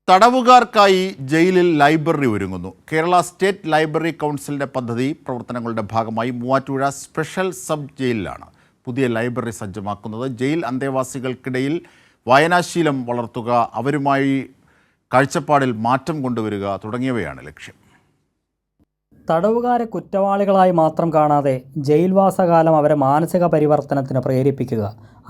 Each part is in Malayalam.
തടവുകാർക്കായി ജയിലിൽ ലൈബ്രറി ഒരുങ്ങുന്നു. കേരള സ്റ്റേറ്റ് ലൈബ്രറി കൗൺസിലിന്റെ പദ്ധതി പ്രവർത്തനങ്ങളുടെ ഭാഗമായി മൂവാറ്റുപുഴ സ്പെഷ്യൽ സബ് ജയിലിലാണ് പുതിയ ലൈബ്രറി സജ്ജമാക്കുന്നത്. ജയിൽ അന്തേവാസികൾക്കിടയിൽ വായനാശീലം വളർത്തുക, അവരുമായി കാഴ്ചപ്പാടിൽ മാറ്റം കൊണ്ടുവരിക തുടങ്ങിയവയാണ് ലക്ഷ്യം. തടവുകാരെ കുറ്റവാളികളായി മാത്രം കാണാതെ ജയിൽവാസകാലം അവരെ മാനസിക പരിവർത്തനത്തിന് പ്രേരിപ്പിക്കുക.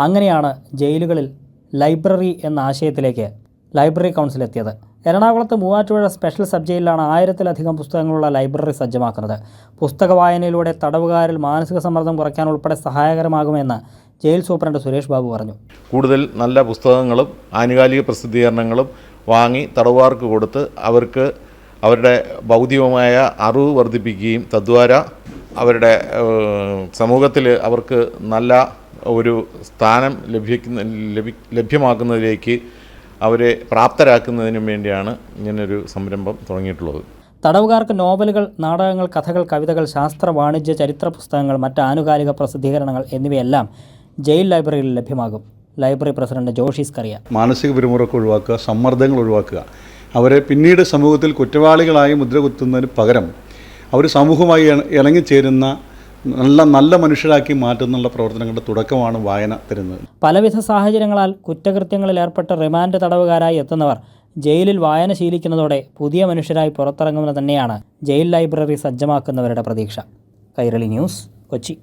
അങ്ങനെയാണ് ജയിലുകളിൽ ലൈബ്രറി എന്ന ആശയത്തിലേക്ക് ലൈബ്രറി കൗൺസിൽ എത്തിയത്. എറണാകുളത്ത് മൂവാറ്റുപുഴ സ്പെഷ്യൽ സബ് ജയിലിലാണ് 1000-ലധികം പുസ്തകങ്ങളുള്ള ലൈബ്രറി സജ്ജമാക്കുന്നത്. പുസ്തക വായനയിലൂടെ തടവുകാരിൽ മാനസിക സമ്മർദ്ദം കുറയ്ക്കാൻ ഉൾപ്പെടെ സഹായകരമാകുമെന്ന് ജയിൽ സൂപ്രണ്ട് സുരേഷ് ബാബു പറഞ്ഞു. കൂടുതൽ നല്ല പുസ്തകങ്ങളും ആനുകാലിക പ്രസിദ്ധീകരണങ്ങളും വാങ്ങി തടവുകാർക്ക് കൊടുത്ത് അവർക്ക് അവരുടെ ബൗദ്ധികമായ അറിവ് വർദ്ധിപ്പിക്കുകയും തദ്വാര അവരുടെ സമൂഹത്തിൽ അവർക്ക് നല്ല ഒരു സ്ഥാനം ലഭ്യമാക്കുന്നതിലേക്ക് അവരെ പ്രാപ്തരാക്കുന്നതിനും വേണ്ടിയാണ് ഇങ്ങനൊരു സംരംഭം തുടങ്ങിയിട്ടുള്ളത്. തടവുകാർക്ക് നോവലുകൾ, നാടകങ്ങൾ, കഥകൾ, കവിതകൾ, ശാസ്ത്ര, വാണിജ്യ, ചരിത്ര പുസ്തകങ്ങൾ, മറ്റ് ആനുകാലിക പ്രസിദ്ധീകരണങ്ങൾ എന്നിവയെല്ലാം ജയിൽ ലൈബ്രറിയിൽ ലഭ്യമാകും. ലൈബ്രറി പ്രസിഡന്റ് ജോഷി സ്കറിയ മാനസിക പിരിമുറുക്കം ഒഴിവാക്കുക, സമ്മർദ്ദങ്ങൾ ഒഴിവാക്കുക, അവരെ പിന്നീട് സമൂഹത്തിൽ കുറ്റവാളികളായി മുദ്രകുത്തുന്നതിന് പകരം അവർ സമൂഹവുമായി ഇണങ്ങിച്ചേരുന്ന നല്ല മനുഷ്യരാക്കി മാറ്റുന്നുള്ള പ്രവർത്തനങ്ങളുടെ തുടക്കമാണ് വായന തരുന്നത്. പലവിധ സാഹചര്യങ്ങളാൽ കുറ്റകൃത്യങ്ങളിൽ ഏർപ്പെട്ട റിമാൻഡ് തടവുകാരായി എത്തുന്നവർ ജയിലിൽ വായന ശീലിക്കുന്നതോടെ പുതിയ മനുഷ്യരായി പുറത്തിറങ്ങുന്നത് തന്നെയാണ് ജയിൽ ലൈബ്രറി സജ്ജമാക്കുന്നവരുടെ പ്രതീക്ഷ. കൈരളി ന്യൂസ്, കൊച്ചി.